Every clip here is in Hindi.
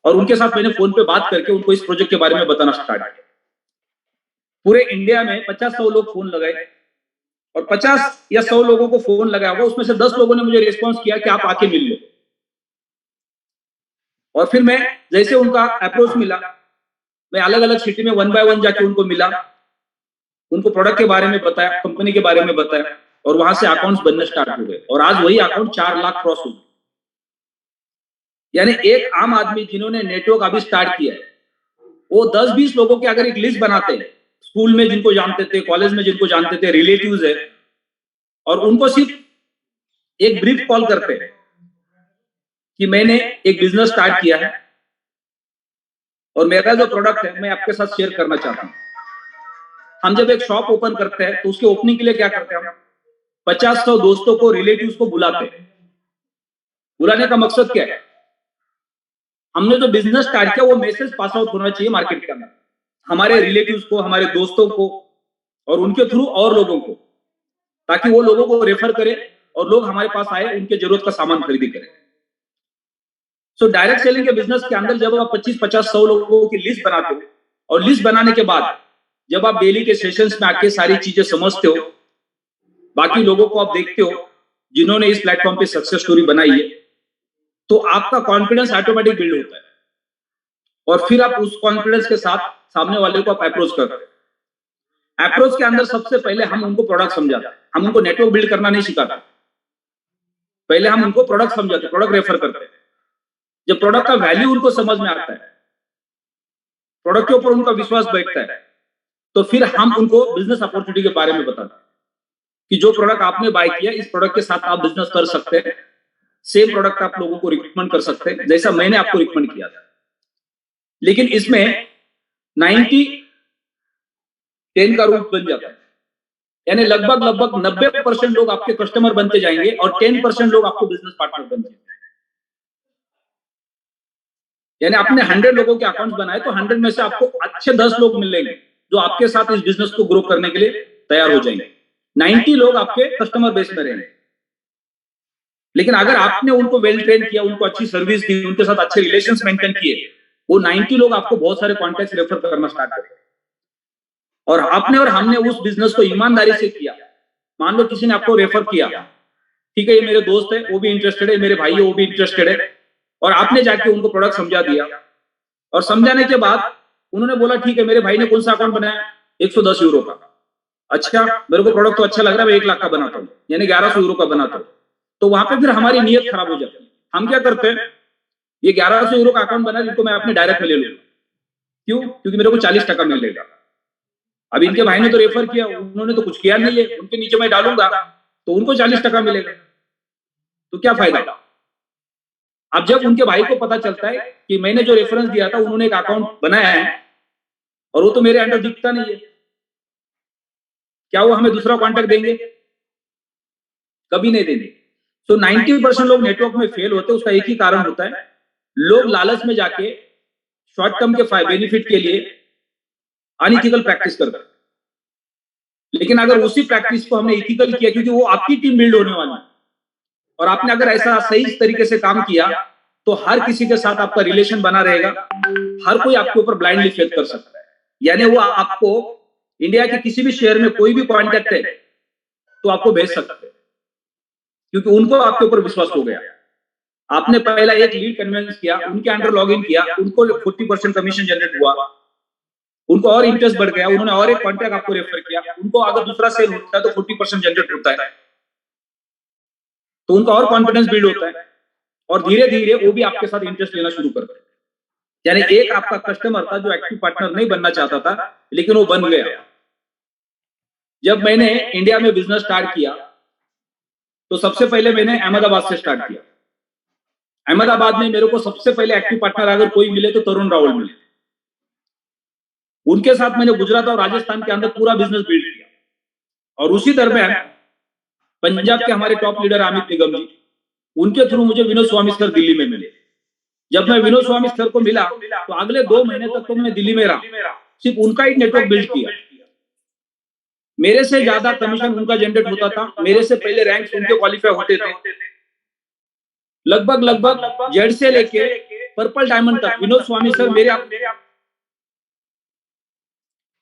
और उनके साथ मैंने फोन पे बात करके उनको इस प्रोजेक्ट के बारे में बताना स्टार्ट किया। पूरे इंडिया में 50-100 लोग फोन लगाए और 50 या 100 लोगों को फोन लगाया होगा, उसमें से 10 लोगों ने मुझे रिस्पॉन्स किया कि आप आके मिल लो। और फिर मैं जैसे उनका अप्रोच मिला, मैं अलग अलग सिटी में 1 बाय 1 जाके उनको मिला, उनको प्रोडक्ट के बारे में बताया, कंपनी के बारे में बताया, और वहां से अकाउंट्स बनने स्टार्ट हो गए। और आज वही अकाउंट 4 लाख क्रॉस हो गए। यानी एक आम आदमी जिन्होंने नेटवर्क अभी स्टार्ट किया है, वो 10-20 लोगों की अगर एक लिस्ट बनाते हैं, स्कूल में जिनको जानते थे, कॉलेज में जिनको जानते थे, रिलेटिव्स है, और उनको सिर्फ एक ब्रीफ कॉल करते हैं कि मैंने एक बिजनेस स्टार्ट किया है और मेरा जो प्रोडक्ट है मैं आपके साथ शेयर करना चाहता हूं। हम जब एक शॉप ओपन करते हैं तो उसके ओपनिंग के लिए क्या करते हैं, हम 50-100 दोस्तों को, रिलेटिव्स को बुलाते हैं। बुलाने का मकसद क्या है, हमने जो बिजनेस स्टार्ट किया वो मैसेज पास आउट होना चाहिए मार्केट के अंदर, हमारे रिलेटिव्स को, हमारे दोस्तों को, और उनके थ्रू और लोगों को, ताकि वो लोगों को रेफर करें और लोग हमारे पास आए, उनके जरूरत का सामान खरीदी करें। सो डायरेक्ट सेलिंग के बिजनेस के अंदर जब आप 25-50-100 लोगों की लिस्ट बनाते हो, और लिस्ट बनाने के बाद जब आप डेली के सेशंस में आके सारी चीजें समझते हो, बाकी लोगों को आप देखते हो जिन्होंने इस प्लेटफॉर्म पे सक्सेस स्टोरी बनाई है, तो आपका कॉन्फिडेंस ऑटोमेटिक बिल्ड होता है। और फिर आप उस कॉन्फिडेंस के साथ सामने वाले को आप अप्रोच करते हैं। अप्रोच के अंदर सबसे पहले हम उनको प्रोडक्ट समझाते हैं, हम उनको नेटवर्क बिल्ड करना नहीं सिखाते। पहले हम उनको प्रोडक्ट समझाते, प्रोडक्ट रेफर करते हैं। जब प्रोडक्ट का वैल्यू उनको समझ में आता है, प्रोडक्ट के ऊपर उनका विश्वास बैठता है, तो फिर हम उनको बिजनेस अपॉर्चुनिटी के बारे में बताते हैं कि जो प्रोडक्ट आपने बाय किया, इस प्रोडक्ट के साथ आप बिजनेस कर सकते हैं। सेम प्रोडक्ट आप लोगों को रिकमेंड कर सकते हैं जैसा मैंने आपको रिकमेंड किया था। लेकिन इसमें 90-10 का रूल बन जाता है, यानी लगभग 90% लोग आपके कस्टमर बनते जाएंगे और 10% लोग आपको बिजनेस पार्टनर बन जाएंगे। यानी आपने 100 लोगों के अकाउंट्स बनाए तो 100 में से आपको अच्छे 10 लोग मिलेंगे जो आपके साथ इस बिजनेस को ग्रो करने के लिए तैयार हो जाएंगे। 90 लोग आपके कस्टमर बेस में रहेंगे। लेकिन अगर आपने उनको वेल ट्रेन किया, उनको अच्छी सर्विस दी, उनके साथ अच्छे रिलेशंस मेंटेन किए, वो 90 लोग आपको बहुत सारे कॉन्टैक्ट्स रेफर करना स्टार्ट करेंगे। और आपने और हमने उस बिजनेस को ईमानदारी से किया। मान लो किसी ने आपको रेफर किया, ठीक है, ये मेरे दोस्त है, वो भी इंटरेस्टेड है, मेरे भाई है, वो भी इंटरेस्टेड है, और आपने जाके उनको प्रोडक्ट समझा दिया, और समझाने के बाद उन्होंने बोला ठीक है, मेरे भाई ने कौन सा अकाउंट बनाया, 110 यूरो का। अच्छा, मेरे को प्रोडक्ट तो अच्छा लग रहा है, मैं 1 लाख का बनाता हूँ, यानी 1100 यूरो का बनाता हूँ। तो वहां पे फिर हमारी नीयत खराब हो जाती है। हम क्या करते हैं, ये 1100 यूरो का अकाउंट बना, जिनको मैं अपने डायरेक्ट में ले लूंगा। क्यों? क्योंकि मेरे को 40% मिलेगा। अब इनके भाई ने तो रेफर किया, उन्होंने तो कुछ किया नहीं है, उनके नीचे मैं डालूंगा तो उनको 40% मिलेगा, तो क्या फायदा। अब जब उनके भाई को पता चलता है कि मैंने जो रेफरेंस दिया था, उन्होंने एक अकाउंट बनाया है और वो तो मेरे अंडर दिखता नहीं है, क्या वो हमें दूसरा कॉन्टैक्ट देंगे? कभी नहीं देंगे। तो 90% लोग नेटवर्क में फेल होते हैं। उसका एक ही कारण होता है, लोग लालच में जाके शॉर्ट टर्म के बेनिफिट के लिए अनइथिकल प्रैक्टिस करते हैं। लेकिन अगर उसी प्रैक्टिस को हमने इथिकल किया, क्योंकि वो आपकी टीम बिल्ड होने वाली है, और आपने अगर ऐसा सही तरीके से काम किया तो हर किसी के साथ आपका रिलेशन बना रहेगा। हर कोई आपके ऊपर ब्लाइंडली फेथ कर सकता है। यानी वो आपको इंडिया के किसी भी शहर में कोई भी कॉन्टैक्ट है तो आपको भेज सकते हैं, क्योंकि उनको आपके ऊपर विश्वास हो गया। आपने पहला एक लीड कन्विंस किया, उनके अंडर लॉगिन किया, उनको 40% कमीशन जनरेट हुआ, उनको और इंटरेस्ट बढ़ गया, उन्होंने और एक कॉन्टैक्ट आपको रेफर किया, उनको अगर दूसरा सेल होता है तो 40% जनरेट होता है, तो उनका और कॉन्फिडेंस बिल्ड होता है, और धीरे धीरे वो भी आपके साथ इंटरेस्ट लेना शुरू करते हैं। यानी एक आपका कस्टमर था जो एक्टिव पार्टनर नहीं बनना चाहता था, लेकिन वो बन गया। जब मैंने इंडिया में बिजनेस स्टार्ट किया तो सबसे पहले मैंने अहमदाबाद से स्टार्ट किया। अहमदाबाद में मेरे को सबसे पहले एक्टिव पार्टनर अगर कोई मिले तो तरुण रावल मिले। उनके साथ मैंने गुजरात और राजस्थान के अंदर पूरा बिजनेस बिल्ड किया, और उसी दरमियान पंजाब के हमारे टॉप लीडर अमित निगम जी, उनके थ्रू मुझे विनोद स्वामी सर दिल्ली में मिले। जब मैं विनोद स्वामी सर को मिला तो अगले 2 महीने तक तो मैं दिल्ली में रहा, सिर्फ उनका ही नेटवर्क बिल्ड किया। मेरे से ज्यादा कमीशन उनका जनरेट होता था, मेरे से पहले रैंक्स उनके क्वालिफाई होते थे। लगभग जेड से लेके पर्पल डायमंड तक विनोद स्वामी सर मेरे आप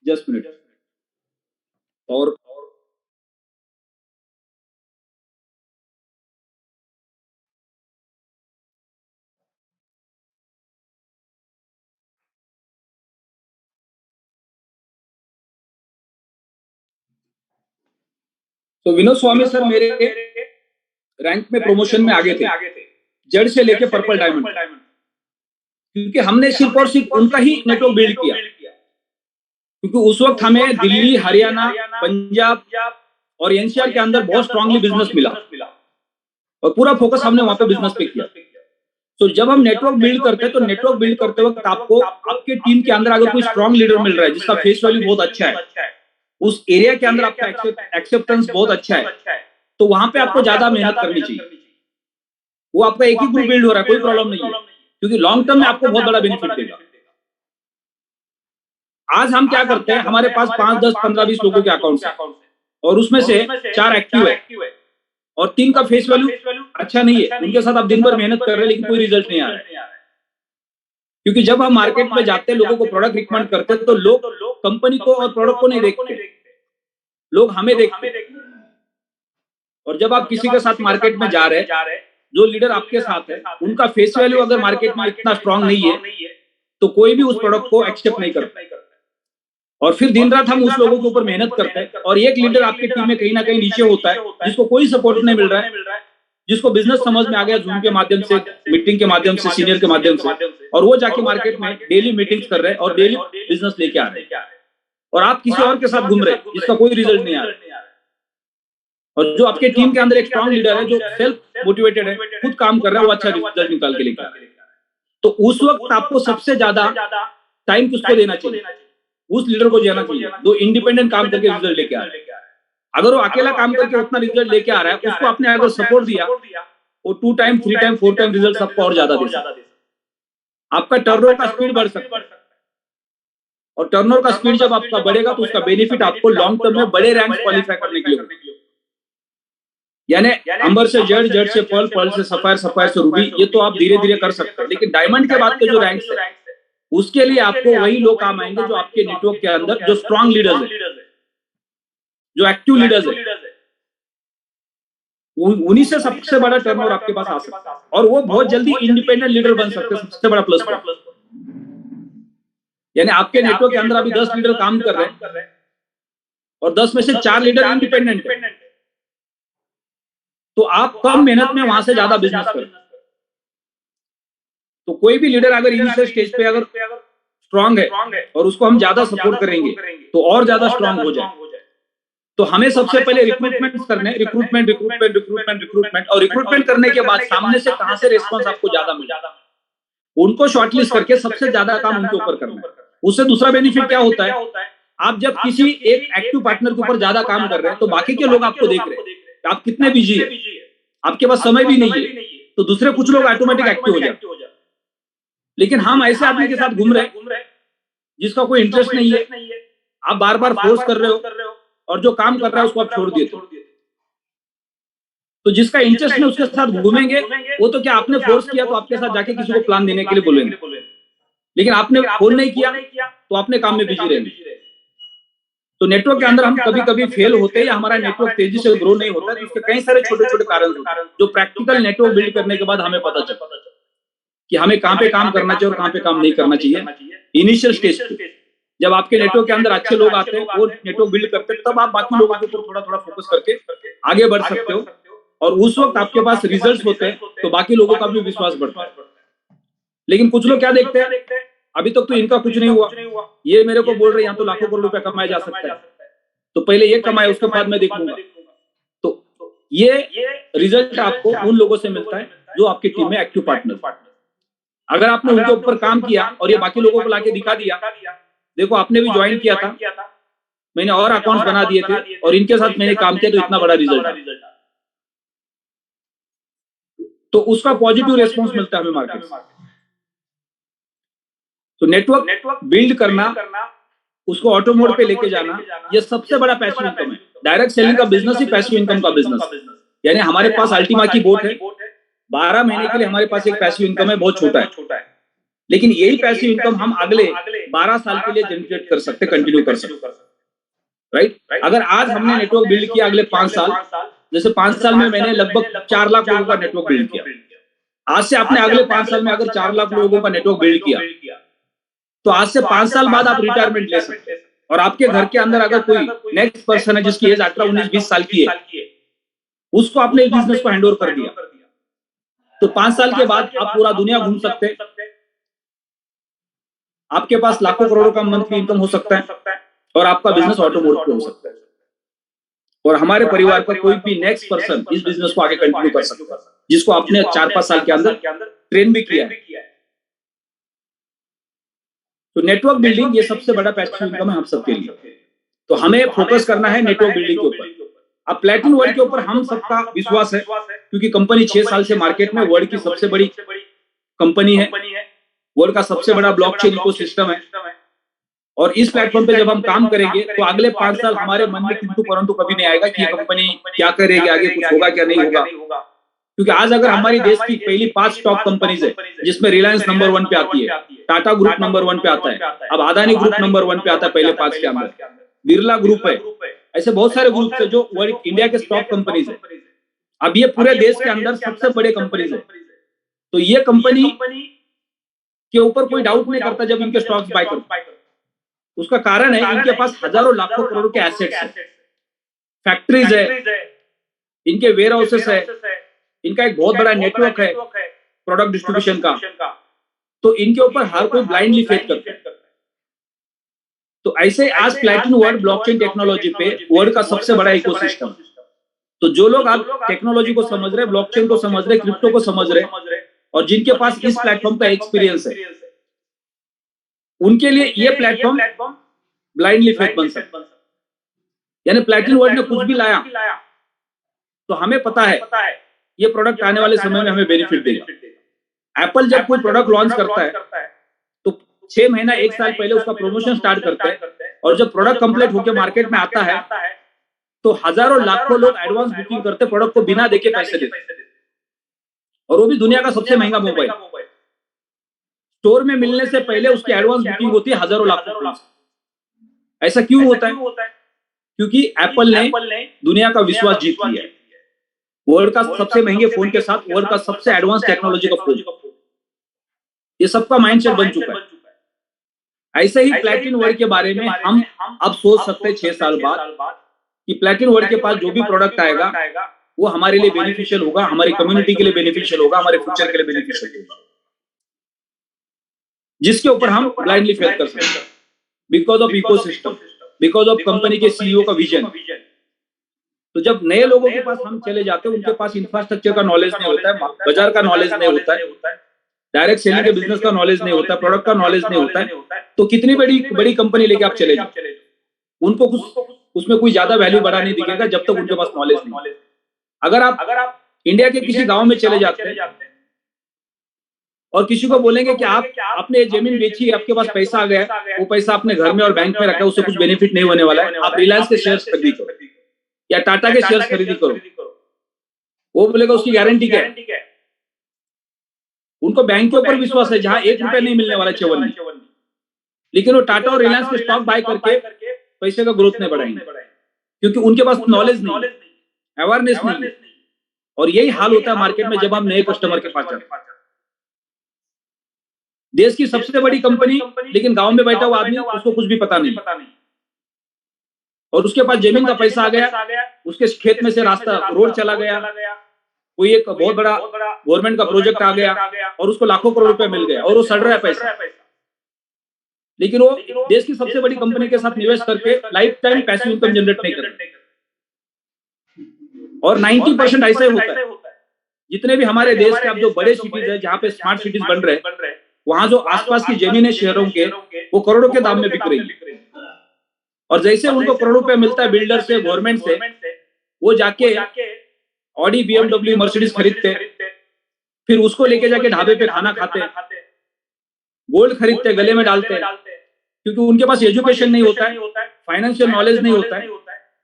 जस्ट मिनट और तो विनोद स्वामी सर मेरे रैंक में प्रमोशन में आगे थे, जड़ से लेके पर्पल डायमंड, क्योंकि हमने सिर्फ और सिर्फ उनका ही नेटवर्क बिल्ड किया, क्योंकि उस वक्त हमें दिल्ली, हरियाणा, पंजाब और एनसीआर के अंदर बहुत स्ट्रांगली बिजनेस मिला और पूरा फोकस हमने वहां पे बिजनेस पे किया। तो जब हम नेटवर्क बिल्ड करते हैं तो नेटवर्क बिल्ड करते वक्त आपको आपके टीम के अंदर अगर कोई स्ट्रांग लीडर मिल रहा है जिसका फेस वैल्यू बहुत अच्छा है, उस एरिया के अंदर आपका एक्सेप्टेंस बहुत अच्छा है, तो वहां पे आपको ज्यादा मेहनत करनी चाहिए। वो आपका एक ही ग्रुप बिल्ड हो रहा है, कोई प्रॉब्लम नहीं है, क्योंकि लॉन्ग टर्म में आपको बहुत बड़ा बेनिफिट देगा। आज हम क्या करते हैं, हमारे पास 5, 10, 15, 20 लोगों के अकाउंट है और उसमें से 4 एक्टिव है और 3 का फेस वैल्यू अच्छा नहीं है, उनके साथ आप दिन भर मेहनत कर रहे हैं लेकिन कोई रिजल्ट नहीं आ रहा है। क्योंकि जब हम मार्केट में जाते हैं, लोगों को प्रोडक्ट रिकमेंड करते हैं, तो लोग कंपनी को और प्रोडक्ट को नहीं देखते, लोग हमें देखते हैं। और जब आप किसी के साथ मार्केट में जा रहे हैं, जो लीडर आपके साथ है उनका फेस वैल्यू अगर मार्केट में इतना स्ट्रांग नहीं है तो कोई भी उस प्रोडक्ट को एक्सेप्ट नहीं करता। और फिर दिन रात हम उस लोगों के ऊपर मेहनत करते हैं और एक लीडर आपकी टीम में कहीं ना कहीं नीचे होता है, जिसको कोई सपोर्ट नहीं मिल रहा है, जिसको बिजनेस समझ में आ गया जूम के माध्यम से, मीटिंग के माध्यम से, सीनियर के माध्यम से, और वो जाके मार्केट में डेली मीटिंग्स कर रहे हैं और डेली बिजनेस लेके आ रहे हैं, और आप किसी और के साथ घूम रहे हैं जिसका कोई रिजल्ट नहीं आ रहा। और जो आपके टीम के अंदर एक स्ट्रांग लीडर है, जो सेल्फ मोटिवेटेड है, खुद काम कर रहा है, वो अच्छा रिजल्ट निकाल के लेकर आ रहा है। तो उस वक्त आपको सबसे ज्यादा टाइम किसको देना चाहिए? उस लीडर को देना चाहिए जो इंडिपेंडेंट काम करके रिजल्ट लेके आ रहा है। अगर वो अकेला काम करके उतना रिजल्ट लेके आ रहा है, उसको आपने अगर सपोर्ट दिया, वो 2 टाइम, 3 टाइम, 4 टाइम रिजल्ट आपको और ज्यादा दे सकता है। आपका टर्नओवर का स्पीड बढ़ सकता है, और टर्नओवर का स्पीड जब आपका बढ़ेगा तो उसका बेनिफिट आपको लॉन्ग टर्म में बड़े रैंक क्वालिफाई करने के लिए, यानी अंबर से जेड, जेड से पर्ल, पर्ल से सफायर, सफायर से रूबी, ये तो आप धीरे धीरे कर सकते हैं। लेकिन डायमंड के बाद के जो रैंक्स है उसके लिए आपको वही लोग काम आएंगे जो आपके नेटवर्क के अंदर जो स्ट्रांग लीडर्स है, जो एक्टिव लीडर्स है, उन्हीं से सबसे बड़ा टर्नओवर आपके पास आ सकता है, और वो बहुत जल्दी इंडिपेंडेंट लीडर बन सकते हैं। सबसे बड़ा प्लस यानी आपके नेटवर्क के अंदर अभी 10 लीडर काम कर रहे हैं और 10 में से 4 लीडर इंडिपेंडेंट है, तो आप कम मेहनत में वहां से ज्यादा बिजनेस करें। तो कोई भी लीडर अगर इनिशियल स्टेज पे अगर स्ट्रांग है और उसको हम ज्यादा सपोर्ट करेंगे तो और ज्यादा स्ट्रांग हो जाए। तो हमें सबसे पहले रिक्रूटमेंट करने, रिक्रूटमेंट रिक्रूटमेंट रिक्रूटमेंट रिक्रूटमेंट और रिक्रूटमेंट करने के बाद सामने से कहां से रिस्पांस आपको ज्यादा मिला, उनको शॉर्टलिस्ट करके सबसे ज्यादा काम उनके ऊपर करना है। उससे दूसरा बेनिफिट क्या होता है, आप जब किसी एक एक्टिव पार्टनर के ऊपर ज्यादा काम कर रहे हैं तो बाकी के लोग आपको देख रहे हैं आप कितने बिजी है, आपके पास समय भी नहीं है, तो दूसरे कुछ लोग ऑटोमेटिक एक्टिव हो जाए। लेकिन हम ऐसे आदमी के साथ घूम रहे हैं जिसका कोई इंटरेस्ट नहीं है, आप बार बार फोर्स कर रहे हो और जो काम कर रहा है उसको आप छोड़ दिए। तो जिसका इंटरेस्ट नहीं उसके साथ घूमेंगे, वो तो क्या आपने फोर्स किया तो आपके साथ जाके किसी को प्लान देने के लिए बोलेंगे, लेकिन आपने फोन नहीं किया तो अपने काम में बिजी रहेंगे। तो नेटवर्क के अंदर हम कभी कभी फेल होते हैं या हमारा नेटवर्क तेजी से ग्रो नहीं होता, तो इसके कई सारे छोटे छोटे कारण होते हैं जो प्रैक्टिकल नेटवर्क बिल्ड करने के बाद हमें पता चलता है कि हमें कहां पे काम करना चाहिए और कहां पे काम नहीं करना चाहिए। इनिशियल स्टेज पे जब आपके नेटवर्क के अंदर अच्छे लोग आते हैं, वो नेटवर्क बिल्ड करते हैं, तब आप बाकी लोगों के ऊपर थोड़ा थोड़ा फोकस करके आगे बढ़ सकते हो, और उस वक्त आपके पास रिजल्ट्स होते हैं तो बाकी लोगों का भी विश्वास बढ़ता है। लेकिन कुछ लोग क्या देखते हैं, अभी तक तो इनका कुछ नहीं हुआ, ये मेरे को बोल रहे हैं यहाँ तो लाखों करोड़ रुपया कमाया जा सकता है, तो पहले ये कमाए उसके बाद मैं देखूंगा। तो ये रिजल्ट आपको उन लोगों से मिलता है जो आपकी टीम में एक्टिव पार्टनर। अगर आपने उनके ऊपर काम किया और ये बाकी लोगों को लाके दिखा दिया, देखो आपने भी ज्वाइन किया था, मैंने और अकाउंट्स बना दिए थे और इनके साथ मैंने काम किया तो इतना बड़ा रिजल्ट, तो उसका पॉजिटिव रेस्पॉन्स मिलता है हमें मार्केट से। तो नेटवर्क बिल्ड करना, उसको ऑटो मोड पे लेके जाना, ये सबसे बड़ा पैसिव इनकम है। डायरेक्ट सेलिंग का बिजनेस ही पैसिव इनकम का बिजनेस, यानी हमारे पास अल्टीमा की बोट है, 12 महीने के लिए हमारे पास एक पैसिव इनकम है, बहुत छोटा है, लेकिन यही पैसिव इनकम हम अगले 12 साल के लिए जनरेट कर सकते, कंटिन्यू कर सकते, राइट? अगर आज हमने नेटवर्क बिल्ड किया अगले 5 साल, जैसे 5 साल में मैंने लगभग 4 लाख लोगों का नेटवर्क बिल्ड किया, आज से आपने अगले 5 साल में अगर 4 लाख लोगों का नेटवर्क बिल्ड किया, तो आज से 5 साल बाद आप रिटायरमेंट ले सकते हैं। और आपके घर के अंदर अगर कोई नेक्स्ट पर्सन है जिसकी एज 18, 19, 20 साल की है, उसको आपने इस बिजनेस को हैंड ओवर कर दिया, तो 5 साल के बाद आप पूरा दुनिया घूम सकते हैं, आपके पास लाखों करोड़ों का मंथली इनकम हो सकता है और आपका बिजनेस ऑटोमोटिव हो सकता है। और हमारे परिवार का कोई भी नेक्स्ट पर्सन इस बिजनेस को आगे कंटिन्यू कर सकता है, जिसको आपने 4-5 साल के अंदर ट्रेन भी किया है। तो नेटवर्क बिल्डिंग ये सबसे बड़ा पैसिव इनकम है हम सबके लिए। तो हमें फोकस करना है नेटवर्क बिल्डिंग के ऊपर। अब प्लैटिनम वर्ल्ड के ऊपर हम सबका विश्वास है, क्योंकि कंपनी 6 साल से मार्केट में वर्ल्ड की सबसे बड़ी कंपनी है, वर्ल्ड का सबसे बड़ा ब्लॉकचेन इकोसिस्टम है। और इस प्लेटफॉर्म पे जब हम काम करेंगे तो अगले 5 साल हमारे मन में किंतु परंतु कभी नहीं आएगा कि ये कंपनी क्या करेगी, आगे कुछ होगा क्या नहीं होगा। क्योंकि आज अगर हमारी देश की पहली 5 टॉप कंपनीज है, जिसमें रिलायंस नंबर 1 पे आती है, टाटा ग्रुप नंबर 1 पे आता है, अब अदानी ग्रुप नंबर 1 पे आता है पहले 5 के अंदर, बिरला ग्रुप है, ऐसे बहुत सारे ग्रुप है जो वर्ल्ड इंडिया के टॉप कंपनीज है। अब ये पूरे देश के अंदर सबसे बड़े कंपनीज है। तो ये कंपनी के ऊपर कोई डाउट नहीं करता जब इनके स्टॉक्स बाय करते। उसका कारण है इनके पास हजारों लाखों करोड़ों के एसेट्स है, फैक्ट्रीज है, इनके वेयर हाउसेस है, इनका एक बहुत बड़ा नेटवर्क है प्रोडक्ट डिस्ट्रीब्यूशन का। तो इनके ऊपर हर कोई ब्लाइंडली फेथ करता है। तो ऐसे आज प्लैटिनम वर्ल्ड ब्लॉकचेन टेक्नोलॉजी पे वर्ल्ड का सबसे बड़ा इकोसिस्टम। तो जो लोग आज टेक्नोलॉजी को समझ रहे, ब्लॉकचेन को समझ रहे, क्रिप्टो को समझ रहे और जिनके पास इस प्लेटफॉर्म का एक्सपीरियंस है, उनके लिए ये प्लेटफॉर्म ब्लाइंडली फेथ बन सकता है। यानी प्लैटिनम वर्ल्ड ने कुछ भी लाया तो हमें पता है ये प्रोडक्ट आने वाले समय में हमें बेनिफिट देगा। एप्पल जब कोई प्रोडक्ट लॉन्च करता है तो 6 महीना 1 साल पहले उसका प्रमोशन स्टार्ट करता है, और जब प्रोडक्ट कंप्लीट होकर मार्केट में आता है तो हजारों लाखों लोग एडवांस बुकिंग करते, प्रोडक्ट को बिना देखे पैसे देते, और वो भी दुनिया का सबसे महंगा मोबाइल। स्टोर में मिलने से पहले उसकी एडवांस बुकिंग होती है हजारों लाखों। ऐसा क्यों होता है? क्योंकि एप्पल ने दुनिया का विश्वास जीत लिया है। वर्ल्ड का सबसे महंगे फोन के साथ वर्ल्ड का सबसे एडवांस टेक्नोलॉजी का फोन, ये सबका माइंडसेट बन चुका है। ऐसे ही प्लैटिनम वर्ल्ड के बारे में हम अब सोच सकते हैं 6 साल बाद कि प्लैटिनम वर्ल्ड के पास जो भी प्रोडक्ट आएगा वो हमारे लिए बेनिफिशियल होगा, हमारी कम्युनिटी के लिए बेनिफिशियल होगा, हमारे फ्यूचर के लिए बेनिफिशियल होगा, जिसके ऊपर हम ब्लाइंडली फेथ कर सकते हैं because of ecosystem, because of company के सीईओ का विजन। तो जब नए लोगों के पास हम चले जाते हैं, उनके पास इंफ्रास्ट्रक्चर का नॉलेज नहीं होता है, बाजार का नॉलेज नहीं होता है, डायरेक्ट सेलिंग के बिजनेस का नॉलेज नहीं होता है, प्रोडक्ट का नॉलेज नहीं होता है, तो कितनी बड़ी कंपनी लेके आप चले जाओ, उनको कुछ उसमें कोई ज्यादा वैल्यू बढ़ा नहीं दिखेगा जब तक उनके पास नॉलेज नहीं। अगर आप इंडिया के किसी गांव में चले जाते हैं और किसी को बोलेंगे कि आपने जमीन बेची, आपके पास पैसा आ गया, वो पैसा अपने घर में और बैंक में रखा है, उससे कुछ बेनिफिट नहीं होने वाला है, आप रिलायंस के शेयर्स खरीदी करो या टाटा के शेयर्स खरीदी करो, वो बोलेगा उसकी गारंटी क्या है? उनको बैंक के ऊपर विश्वास है जहां 1 रुपया नहीं मिलने वाला 54 में, लेकिन वो टाटा और रिलायंस के स्टॉक बाय करके पैसे का ग्रोथ नहीं बढ़ाएंगे, क्योंकि उनके पास नॉलेज नहीं, अवेयरनेस नहीं। और यही हाल होता है मार्केट में जब हम नए कस्टमर के पास जाते हैं। देश की सबसे बड़ी कंपनी, लेकिन गांव में बैठा हुआ आदमी, उसको कुछ भी पता नहीं, और उसके पास जमीन का पैसा आ गया, उसके खेत में से रास्ता रोड चला गया, कोई एक बहुत बड़ा गवर्नमेंट का प्रोजेक्ट आ गया और उसको लाखों करोड़ रुपए मिल गया और वो सड़ रहा है पैसा, लेकिन वो देश की सबसे बड़ी कंपनी के साथ निवेश करके life time passive income generate नहीं करते। और 90% ऐसा ही होता है। जितने भी हमारे देश के अब जो बड़े सिटीज है, जहाँ पे स्मार्ट सिटीज बन रहे हैं, वहां जो आसपास की जमीनें शहरों के वो करोड़ों के दाम में बिक रही है, और जैसे उनको करोड़ों रुपए मिलता है बिल्डर से, गवर्नमेंट से, वो जाके ऑडी, BMW, मर्सिडीज खरीदते, फिर उसको लेके जाके ढाबे पे खाना खाते, गोल्ड खरीदते, गले में डालते, क्योंकि उनके पास एजुकेशन नहीं होता है, फाइनेंशियल नॉलेज नहीं होता है,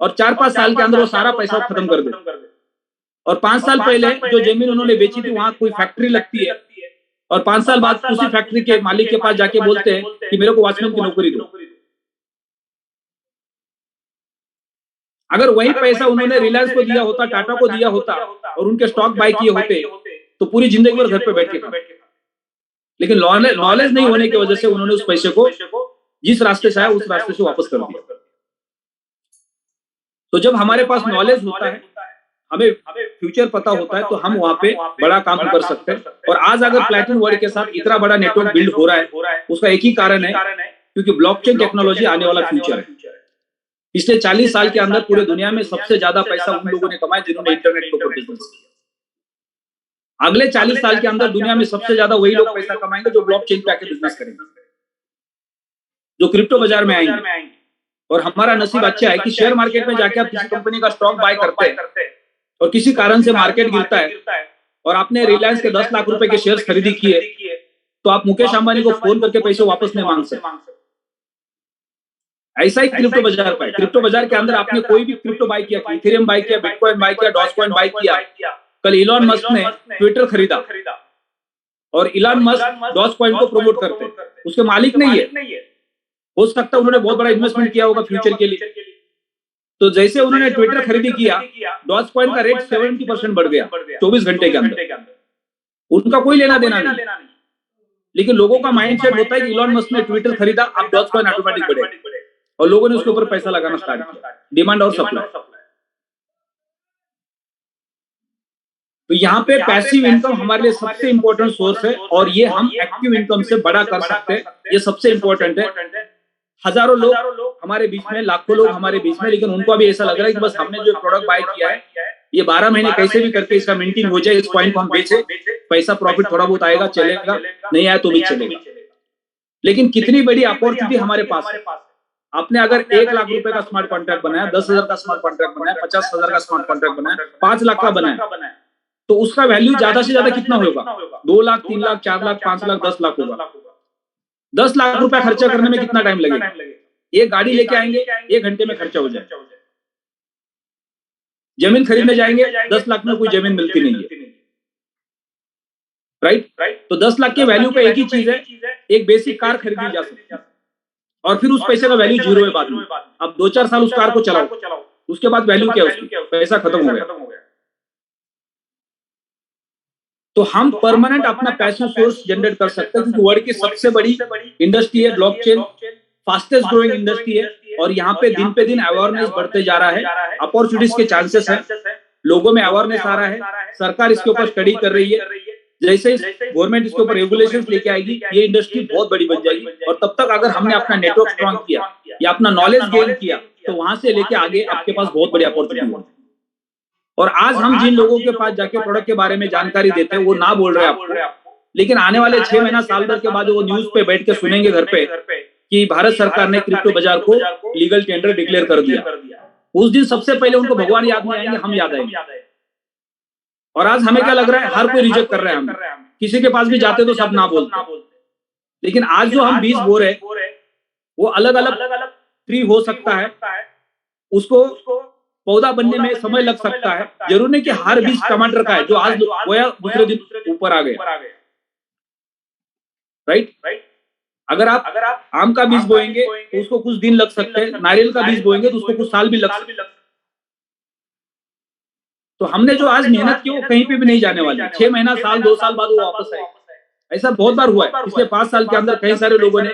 और 4-5 साल के अंदर वो सारा पैसा खत्म कर देते। और 5 साल पहले जो जमीन उन्होंने बेची थी, वहां कोई फैक्ट्री लगती है, और 5 साल बाद उसी फैक्ट्री के मालिक के पास जाके बोलते हैं कि मेरे को वॉचमैन की नौकरी दो। अगर वही पैसा उन्होंने रिलायंस को दिया होता, टाटा को दिया होता और उनके स्टॉक बाय किए होते तो पूरी जिंदगी भर घर पे बैठ के खाते। लेकिन नॉलेज नहीं होने की वजह से उन्होंने उस पैसे को जिस रास्ते से आया उस रास्ते से वापस कर दिया। तो जब हमारे पास नॉलेज होता है, हमें फ्यूचर पता होता है, तो हम वहां पे बड़ा काम कर सकते हैं। और आज अगर प्लैटिनम वर्ल्ड के साथ इतना बड़ा नेटवर्क बिल्ड हो रहा है, उसका एक ही कारण है क्योंकि ब्लॉकचेन टेक्नोलॉजी आने वाला फ्यूचर है। पिछले 40 साल के अंदर पूरे दुनिया में सबसे ज्यादा पैसा उन लोगों ने कमाया जिन्होंने इंटरनेट के ऊपर बिजनेस किया। अगले 40 साल के अंदर दुनिया में सबसे ज्यादा वही लोग पैसा कमाएंगे जो ब्लॉकचेन पे आके बिजनेस करेंगे, जो क्रिप्टो बाजार में आएंगे। और हमारा नसीब अच्छा है कि शेयर मार्केट में जाके आप किसी कंपनी का स्टॉक बाय करते हैं और किसी कारण से मार्केट गिरता है और आपने रिलायंस के 10 लाख रुपए के शेयर्स खरीदी किए, तो आप मुकेश अंबानी को फोन करके पैसे वापस नहीं मांग सकते। ऐसा ही क्रिप्टो बाजार पर, क्रिप्टो बाजार के अंदर आपने कोई भी क्रिप्टो बाय किया, इथेरियम बाय किया, बिटकॉइन बाय किया, डॉजकॉइन बाय किया। कल इलॉन मस्क ने ट्विटर खरीदा और इलॉन मस्क डॉजकॉइन को प्रमोट करते हैं, उसके मालिक नहीं है। हो सकता है उन्होंने बहुत बड़ा इन्वेस्टमेंट किया होगा फ्यूचर के लिए। तो जैसे उन्होंने ट्विटर खरीदी किया, डॉजकॉइन का रेट 70% बढ़ गया 24 घंटे के अंदर। उनका कोई लेना देना नहीं, लेकिन लोगों का माइंडसेट होता है कि इलॉन मस्क ने ट्विटर खरीदा, अब डॉजकॉइन ऑटोमेटिक बढ़े और लोगों ने उसके ऊपर पैसा लगाना स्टार्ट किया। डिमांड और सप्लाई। तो यहाँ पे पैसिव इनकम हमारे लिए सबसे इंपॉर्टेंट सोर्स है और ये हम एक्टिव इनकम से बड़ा कर सकते हैं। ये सबसे इंपॉर्टेंट है। हजारों लोग हमारे बीच में, लाखों लोग हमारे बीच में, लेकिन उनको अभी ऐसा लग रहा है कि बस हमने जो प्रोडक्ट बाय किया है ये 12 महीने कैसे भी करके इसका मेंटेन हो जाए, इस कॉइन को हम बेचे, पैसा प्रॉफिट थोड़ा बहुत आएगा, चलेगा, नहीं आया तो भी चलेगा। लेकिन कितनी बड़ी अपॉर्चुनिटी हमारे पास है। आपने अगर 1 लाख रुपए का स्मार्ट कॉन्ट्रैक्ट बनाया, 10,000 का स्मार्ट कॉन्ट्रैक्ट बनाया, 50,000 का स्मार्ट कॉन्ट्रैक्ट बनाया, 5 लाख का बनाया, तो उसका वैल्यू ज्यादा से ज्यादा कितना होगा? 2 लाख, 3 लाख, 4 लाख, 5 लाख, 10 लाख होगा। 10 लाख रुपया खर्चा करने में कितना टाइम लगेगा? एक गाड़ी लेके आएंगे, 1 घंटे में खर्चा हो जाए। जमीन खरीदने जाएंगे, 10 लाख में कोई जमीन मिलती नहीं है, राइट? तो 10 लाख की वैल्यू पे एक ही चीज है, एक बेसिक कार खरीदी जा सकती है और फिर उस पैसे का वैल्यू जीरो है बाद में। अब 2-4 साल उस कार को चलाओ, उसके बाद वैल्यू क्या है उसकी? पैसा खत्म हो गया। तो हम परमानेंट अपना पैसिव सोर्स जनरेट कर सकते हैं क्योंकि वर्ल्ड की सबसे बड़ी इंडस्ट्री है ब्लॉकचेन, फास्टेस्ट ग्रोइंग इंडस्ट्री है और यहाँ पे दिन पे दिन अवेयरनेस बढ़ते जा रहा है। अपॉर्चुनिटीज के चांसेस है, लोगों में अवेयरनेस आ रहा है, सरकार इसके ऊपर स्टडी कर रही है। जैसे गवर्नमेंट इसके ऊपर रेगुलेशंस लेके आएगी, ये इंडस्ट्री बहुत बड़ी बन जाएगी। और तब तक अगर हमने अपना नेटवर्क स्ट्रॉन्ग किया या अपना नॉलेज गेन किया तो वहां से लेके आगे आपके पास बहुत बड़ी अपॉर्चुनिटी होगी। और आज हम जिन लोगों के पास जाके प्रोडक्ट के बारे में जानकारी देते हैं वो ना बोल रहे आपको, लेकिन आने वाले 6 महीना साल भर के बाद वो न्यूज पे बैठ के सुनेंगे घर पे कि भारत सरकार ने क्रिप्टो बाजार को लीगल टेंडर डिक्लेयर कर दिया। उस दिन सबसे पहले उनको भगवान याद नहीं आएंगे, हम याद आएंगे। और आज हमें क्या लग रहा है, हर कोई रिजेक्ट कर रहा है। हम किसी के पास भी जाते तो सब ना बोलते, लेकिन आज जो हम बीज बो रहे वो अलग अलग ट्री हो सकता है, उसको पौधा बनने में समय लग सकता है। जरूर नहीं कि हर बीज टमाटर का है जो आज बोया दूसरे दिन ऊपर आ गया, राइट? अगर आप आम का बीज बोएंगे तो उसको कुछ दिन लग सकते हैं, नारियल का बीज बोएंगे तो उसको कुछ साल भी लग सकते हैं। तो हमने जो आज मेहनत की वो कहीं पे भी नहीं जाने वाली। 6 महीना, साल, 2 साल बाद वो वापस आए। ऐसा बहुत बार हुआ है। पिछले 5 साल के अंदर कई सारे लोगों ने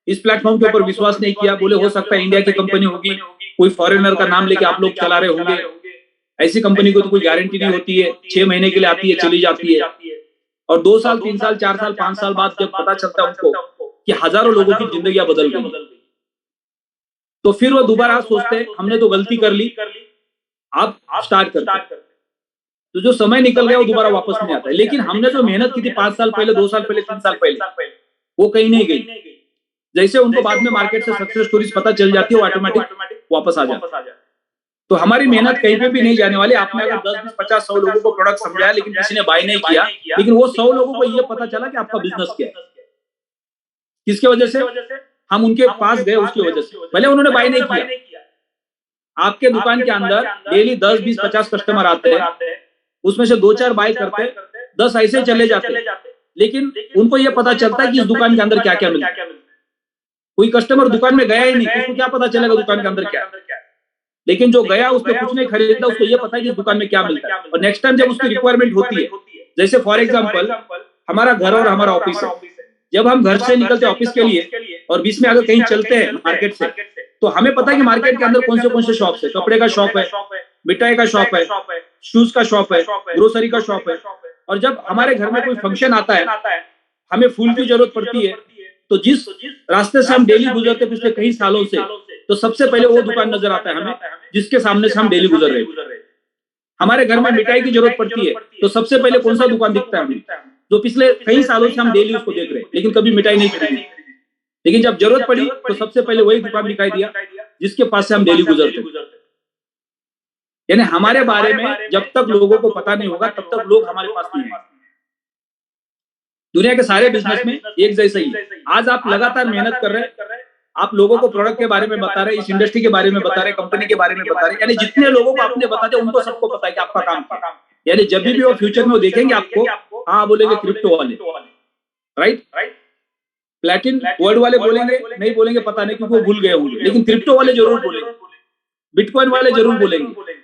इस प्लेटफॉर्म के ऊपर विश्वास नहीं किया, बोले हो सकता है इंडिया की कंपनी होगी, कोई फॉरेनर का नाम लेके आप लोग चला रहे होंगे, ऐसी कंपनी को तो कोई गारंटी नहीं होती है, 6 महीने के लिए आती है, चली जाती है। और 2 साल, 3 साल, 4 साल, 5 साल बाद जब पता चलता है उनको कि हजारों लोगों की जिंदगियां बदल गई, तो फिर वो दोबारा सोचते हैं हमने तो गलती कर ली, आप स्टार्ट करते। तो जो समय निकल गया वो दोबारा वापस नहीं आता है। लेकिन हमने जो मेहनत की थी 5 साल पहले, 2 साल पहले, 3 साल पहले, वो कहीं नहीं गई। जैसे उनको बाद में मार्केट से सक्सेस स्टोरीज पता चल जाती है, वो ऑटोमेटिक वापस आ जाता। तो हमारी मेहनत कहीं पे भी नहीं जाने वाली। आपने अगर 10, 20, 50, 100 लोगों को प्रोडक्ट समझाया लेकिन किसी ने बाय नहीं किया, लेकिन वो 100 लोगों को ये पता चला कि आपका बिजनेस क्या है। किसके वजह से? हम उनके पास गए, उसकी वजह से। भले उन्होंने बाय नहीं किया, आपके दुकान के अंदर डेली 10, 20, 50 कस्टमर आते हैं, उसमें से 2-4 बाय करते, 10 ऐसे चले जाते। लेकिन उनको ये पता चलता है कि इस दुकान के अंदर क्या क्या मिलता है। कोई कस्टमर दुकान में गया ही नहीं, उसको क्या पता चलेगा दुकान के अंदर क्या है। लेकिन जो गया उसने कुछ नहीं खरीदा, उसको ये पता है कि इस दुकान में क्या मिलता है। और नेक्स्ट टाइम जब उसकी रिक्वायरमेंट होती है, जैसे फॉर एग्जाम्पल हमारा घर और हमारा ऑफिस है, जब हम घर से निकलते हैं ऑफिस के लिए और बीच में अगर कहीं चलते हैं मार्केट से, तो हमें पता है कि मार्केट के अंदर कौन से शॉप है। कपड़े का शॉप है, मिठाई का शॉप है, शूज का शॉप है, ग्रोसरी का शॉप है। और जब हमारे घर में कोई फंक्शन आता है, हमें फूल की जरूरत पड़ती है, तो जिस रास्ते से हम डेली गुजरते पिछले कई सालों से, तो सबसे पहले वो दुकान नजर आता है हमें जिसके सामने से हम डेली गुजर रहे हैं। हमारे घर में मिठाई की जरूरत पड़ती है, तो सबसे पहले कौन सा दुकान दिखता है हमें, जो पिछले कई सालों से हम डेली उसको देख रहे हैं, लेकिन कभी मिठाई नहीं खरीदी। लेकिन जब जरूरत पड़ी तो सबसे पहले वही दुकान दिखाई दिया जिसके पास से हम डेली गुजरते। यानी हमारे बारे में जब तक लोगों को पता नहीं होगा तब तक लोग हमारे पास नहीं आएंगे। दुनिया के सारे बिजनेस में एक जैसा ही है। आज आप लगातार मेहनत कर रहे हैं, आप लोगों को प्रोडक्ट के बारे में बता रहे हैं, इस इंडस्ट्री के बारे में बता रहे हैं, कंपनी के बारे में बता रहे हैं, यानी जितने लोगों को आपने बताते हैं उनको सबको पता है कि आपका काम क्या है। यानी जब भी वो फ्यूचर में वो देखेंगे आपको, हाँ बोलेंगे क्रिप्टो वाले, राइट। प्लैटिन वर्ड वाले बोलेंगे नहीं, बोलेंगे पता नहीं क्योंकि वो भूल गए होंगे, लेकिन क्रिप्टो वाले जरूर बोलेंगे, बिटकॉइन वाले जरूर बोलेंगे।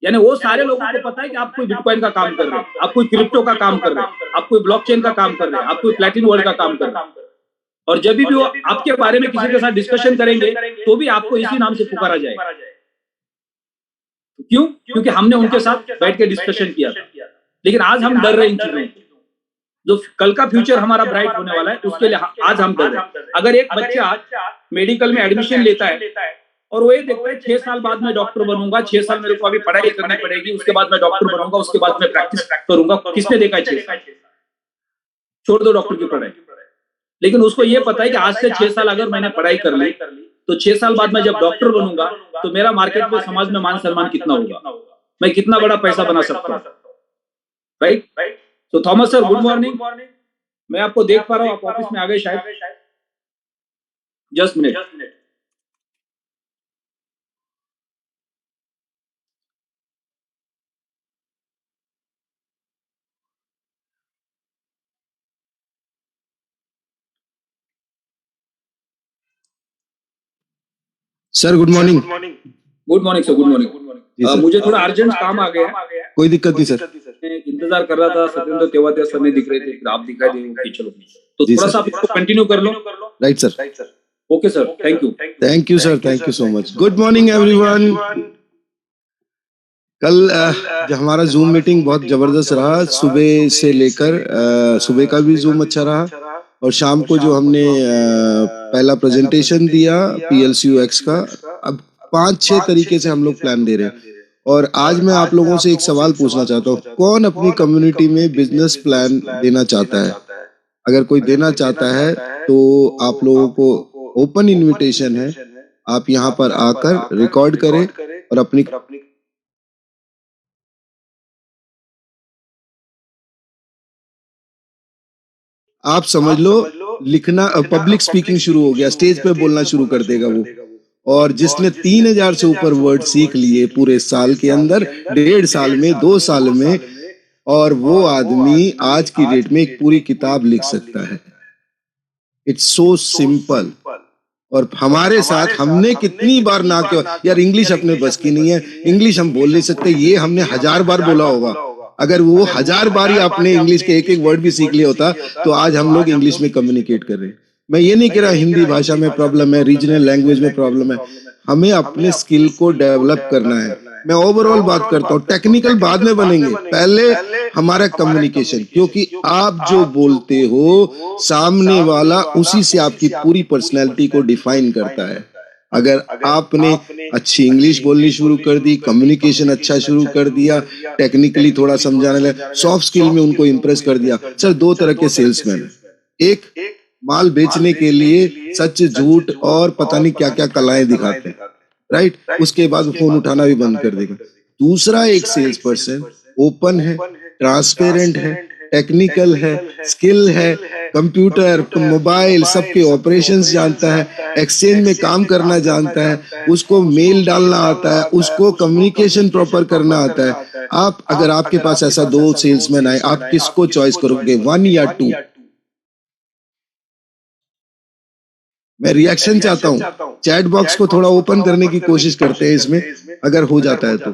यानी वो सारे लोगों को पता है कि आप कोई बिटकॉइन का काम कर रहे हैं, आप कोई क्रिप्टो का काम कर रहे हैं, आप कोई ब्लॉकचेन का काम कर रहे हैं, आप कोई प्लैटिन वर्ल्ड का काम कर रहे हैं। और जब भी वो आपके बारे में किसी के साथ डिस्कशन करेंगे तो भी आपको इसी नाम से पुकारा जाएगा। क्यों? क्योंकि हमने उनके साथ बैठ के डिस्कशन किया था। लेकिन आज हम डर रहे हैं इन चीजों, जो कल का फ्यूचर हमारा ब्राइट होने वाला है उसके लिए आज हम डर रहे हैं। अगर एक बच्चा मेडिकल में एडमिशन लेता है और वो ये देखता है 6 साल बाद मैं डॉक्टर बनूंगा, 6 साल मेरे को अभी पढ़ाई करनी पड़ेगी, उसके बाद मैं डॉक्टर बनूंगा, उसके बाद मैं प्रैक्टिस करूंगा, किसने देखा है 6 साल? छोड़ दो डॉक्टर की पढ़ाई। लेकिन उसको ये पता है कि आज से 6 साल अगर मैंने पढ़ाई कर ली तो 6 साल बाद मैं जब डॉक्टर बनूंगा तो मेरा मार्केट में समाज में मान सम्मान कितना होगा, मैं कितना बड़ा पैसा बना सकता हूँ, राइट। तो थॉमस सर गुड मॉर्निंग। मैं आपको देख पा रहा हूँ, आप ऑफिस में आ गए शायद। Just minute. Sir good morning. Good morning sir, good morning. मुझे थोड़ा अर्जेंट काम आ गया, कोई दिक्कत नहीं सर। इंतजार कर रहा था, सत्येंद्र तेवातिया सर नहीं दिख रहे थे, फिर आप दिखाई दे, चलो तो थोड़ा सा आप इसको कंटिन्यू कर लो। Right sir. Okay sir, thank you. Thank you sir, thank you so much. Good morning everyone. कल जो हमारा जूम मीटिंग बहुत जबरदस्त रहा, सुबह से लेकर सुबह का भी जूम अच्छा रहा और शाम को जो हमने पहला प्रेजेंटेशन दिया PLCUX का, अब 5-6 तरीके से हम लोग प्लान दे रहे हैं। और आज मैं आप लोगों से एक सवाल पूछना चाहता हूँ, कौन अपनी कम्युनिटी में बिजनेस प्लान देना चाहता है? अगर कोई देना चाहता है तो आप लोगों को ओपन इनविटेशन है, आप यहाँ पर आकर रिकॉर्ड करें और अपनी आप समझ लो लिखना, पब्लिक स्पीकिंग शुरू हो गया, स्टेज पे बोलना शुरू कर देगा वो। और जिसने 3000 से ऊपर वर्ड सीख लिए पूरे साल के अंदर, 1.5 साल में, 2 साल में, और वो आदमी आज की डेट में एक पूरी किताब लिख सकता है। It's so simple. और हमारे साथ हमने कितनी बार ना किया यार, इंग्लिश अपने बस की नहीं है, इंग्लिश हम बोल नहीं सकते, ये हमने 1000 बार बोला होगा। अगर वो 1000 बार ही आपने इंग्लिश के एक वर्ड भी सीख लिया होता तो आज हम लोग इंग्लिश में कम्युनिकेट कर रहे हैं। मैं ये नहीं कह रहा हिंदी भाषा में प्रॉब्लम है, रीजनल लैंग्वेज में प्रॉब्लम है, हमें अपने स्किल को डेवलप करना है। मैं ओवरऑल बात करता हूँ, टेक्निकल बाद में बनेंगे, पहले हमारा कम्युनिकेशन, क्योंकि आप जो बोलते हो सामने वाला उसी से आपकी पूरी पर्सनैलिटी को डिफाइन करता है। अगर आपने अच्छी इंग्लिश बोलनी शुरू कर दी, कम्युनिकेशन अच्छा शुरू कर दिया, टेक्निकली थोड़ा समझाने लगे, सॉफ्ट स्किल में उनको इंप्रेस कर दिया। सर 2 तरह के सेल्समैन, एक माल बेचने के लिए सच झूठ और पता नहीं क्या क्या कलाएं दिखाते हैं, राइट, उसके बाद फोन उठाना भी बंद कर देगा। दूसरा एक सेल्स पर्सन ओपन है, ट्रांसपेरेंट है, टेक्निकल है, स्किल है, कंप्यूटर, मोबाइल, सबके ऑपरेशंस जानता है, एक्सचेंज में काम करना जानता है, उसको मेल डालना आता है, उसको कम्युनिकेशन प्रॉपर करना आता है। आप अगर आपके पास ऐसा 2 सेल्समैन आए, आप किसको चॉइस करोगे, 1 या 2? मैं रिएक्शन चाहता हूँ। चैट बॉक्स को थोड़ा ओपन करने की कोशिश करते हैं इसमें, अगर हो जाता है तो,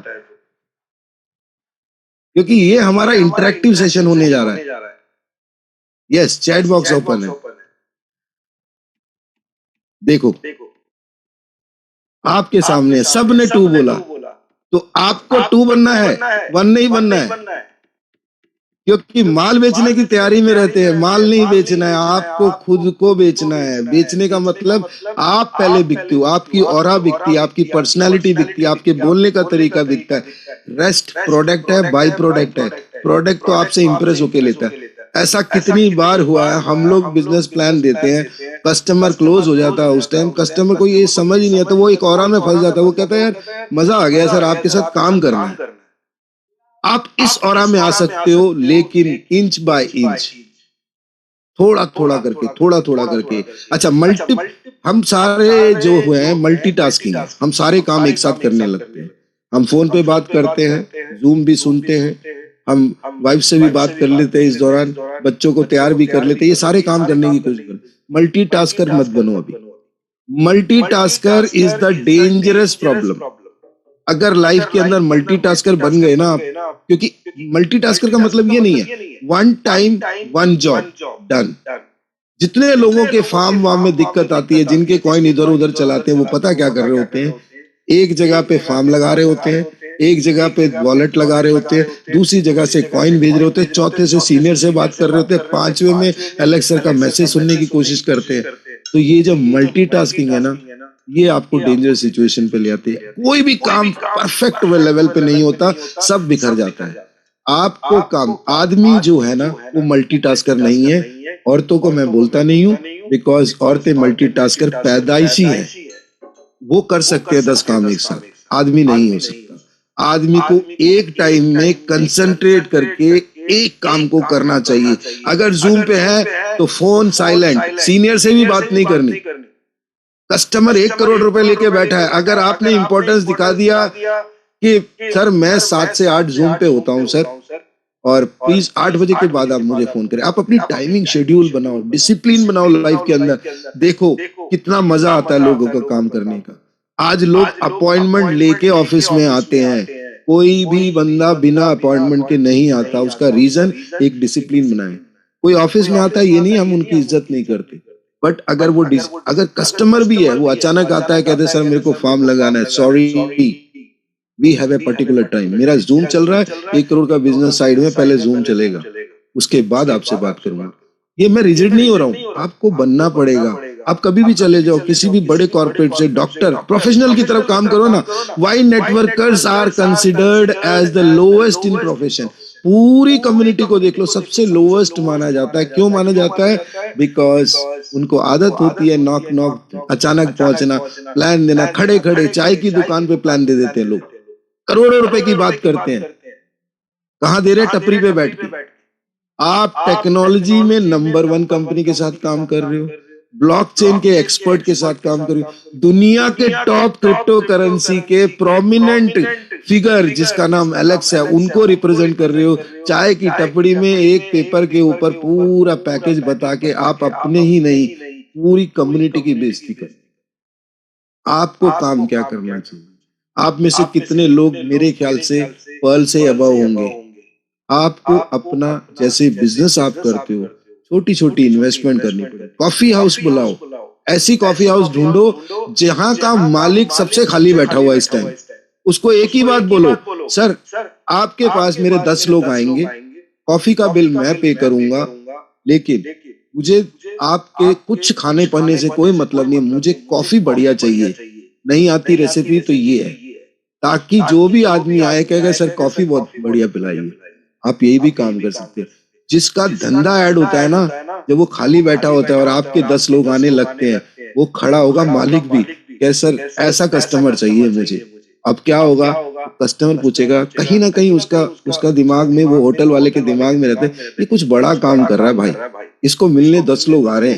क्योंकि ये हमारा इंटरेक्टिव सेशन होने जा रहा है। यस, चैट बॉक्स ओपन है। देखो, आपके सामने सबने 2 बोला, तो आपको 2 बनना है, 1 नहीं बनना है, क्योंकि माल बेचने की तैयारी में रहते हैं। माल नहीं बेचना है, आपको खुद को बेचना है। बेचने का मतलब आप पहले बिकते हो, आपकी ऑरा बिकती है, आपकी पर्सनालिटी बिकती है, आपके बोलने का तरीका बिकता है। रेस्ट प्रोडक्ट है, बाई प्रोडक्ट है। प्रोडक्ट तो आपसे इंप्रेस होके लेता है। ऐसा कितनी बार हुआ है, हम लोग बिजनेस प्लान देते हैं, कस्टमर क्लोज हो जाता है, उस टाइम कस्टमर को ये समझ ही नहीं आता, वो एक ऑरा में फंस जाता है। वो कहता है यार मजा आ गया सर, आपके साथ काम करना है। आप इस ऑरा में आ सकते हो, लेकिन इंच बाय इंच, थोड़ा थोड़ा करके। अच्छा, हम सारे जो हुए हैं मल्टीटास्किंग, हम सारे काम एक साथ करने लगते हैं। हम फोन पे बात करते हैं, जूम भी सुनते हैं, हम वाइफ से भी बात कर लेते हैं, इस दौरान बच्चों को तैयार भी कर लेते हैं। ये सारे काम करने की कोशिश करें। मल्टीटास्कर मत बनो अभी। Multitasker is the dangerous problem. अगर लाइफ के अंदर मल्टीटास्कर बन गए ना आप, क्योंकि मल्टीटास्कर का मतलब ये नहीं है 1 टाइम 1 जॉब डन। जितने लोगों के फार्म वार्म में दिक्कत आती है, जिनके कॉइन इधर उधर चलाते हैं, वो पता क्या कर रहे होते हैं, एक जगह पे फार्म लगा रहे होते हैं, एक जगह पे वॉलेट लगा रहे होते हैं, दूसरी जगह से कॉइन भेज रहे होते हैं, चौथे से सीनियर से बात कर रहे होते हैं, 5वें में एलेक्स सर का मैसेज सुनने की कोशिश करते हैं। तो ये जो मल्टीटास्किंग है ना, ये आपको डेंजर सिचुएशन पे ले आती है। कोई भी काम परफेक्ट लेवल पे नहीं होता, सब बिखर जाता है। आपको काम, आदमी जो है ना वो मल्टीटास्कर नहीं है। औरतों को मैं बोलता नहीं हूँ, बिकॉज औरतें मल्टीटास्कर पैदाइशी है, वो कर सकते हैं 10 काम एक साथ, आदमी नहीं हो सकता। आदमी को एक टाइम में कंसंट्रेट करके एक काम को करना चाहिए। अगर जूम पे है तो फोन साइलेंट, सीनियर से भी बात नहीं करनी। कस्टमर 1 करोड़ रुपए लेके बैठा है, अगर आपने इंपॉर्टेंस दिखा दिया कि सर मैं 7 से 8 जूम पे होता हूं सर, और प्लीज 8 बजे के बाद आप मुझे फोन करें। आप अपनी टाइमिंग शेड्यूल बनाओ, डिसिप्लिन बनाओ लाइफ के अंदर। देखो कितना मजा आता है लोगों का काम करने का। आज लोग अपॉइंटमेंट लेके ऑफिस में आते हैं, कोई भी बंदा बिना अपॉइंटमेंट के नहीं आता। उसका रीजन एक डिसिप्लिन बनाए। कोई ऑफिस में आता है ये नहीं हम उनकी इज्जत नहीं करते, बट अगर कस्टमर भी है, वो अचानक आता है, कहते सर मेरे को फॉर्म लगाना है, sorry we have a particular time, मेरा जूम चल रहा है, 1 करोड़ का बिजनेस साइड में, पहले जूम चलेगा, उसके बाद आपसे बात करूंगा। ये मैं रिजिड नहीं हो रहा हूँ, आपको बनना पड़ेगा। आप कभी भी चले जाओ किसी भी बड़े कॉर्पोरेट से, डॉक्टर प्रोफेशनल की तरफ काम करो ना। Why networkers are considered as the lowest in profession. पूरी कम्युनिटी को देख लो, सबसे लोएस्ट माना जाता है। क्यों माना जाता है? बिकॉज उनको आदत होती है नॉक नॉक, अचानक पहुंचना, प्लान देना, खड़े खड़े चाय की दुकान पे प्लान दे देते हैं लोग, करोड़ों रुपए की बात करते हैं। कहां दे रहे? टपरी पे बैठ के। आप टेक्नोलॉजी में नंबर 1 कंपनी के साथ काम कर रहे हो, ब्लॉकचेन के एक्सपर्ट के साथ काम कर रहे हो, दुनिया के टॉप क्रिप्टो करेंसी के प्रोमिनेंट फिगर जिसका नाम एलेक्स है, उनको रिप्रेजेंट कर रहे हो। चाय की टपरी में एक पेपर के ऊपर पूरा पैकेज बता के आप अपने ही नहीं पूरी कम्युनिटी की बेइज्जती कर। आपको काम क्या करना चाहिए? आप में से कितने लोग मेरे ख्याल से पर्ल से अबव होंगे? आपको अपना जैसे बिजनेस आप करते हो, छोटी छोटी इन्वेस्टमेंट करनी पड़ेगी। कॉफी हाउस बुलाओ, ऐसी कॉफी हाउस ढूंढो जहां का मालिक सबसे खाली बैठा हुआ इस टाइम। उसको एक ही बात बोलो, सर आपके पास मेरे 10 लोग आएंगे, कॉफी का बिल मैं पे करूंगा, लेकिन मुझे आपके कुछ खाने पीने से कोई मतलब नहीं, मुझे कॉफी बढ़िया चाहिए, नहीं आती रेसिपी तो ये है, ताकि जो भी आदमी आए कहेगा सर कॉफी बहुत बढ़िया पिलाइए। आप यही भी काम कर सकते हैं। जिसका धंधा ऐड होता है ना, जब वो खाली बैठा होता है और आपके 10 लोग आने लगते हैं, वो खड़ा होगा, मालिक भी कहे सर ऐसा कस्टमर चाहिए मुझे। अब क्या होगा? कस्टमर पूछेगा, कहीं ना कहीं उसका दिमाग में, वो होटल वाले के दिमाग में रहता है ये कुछ बड़ा काम कर रहा है भाई, इसको मिलने 10 लोग आ रहे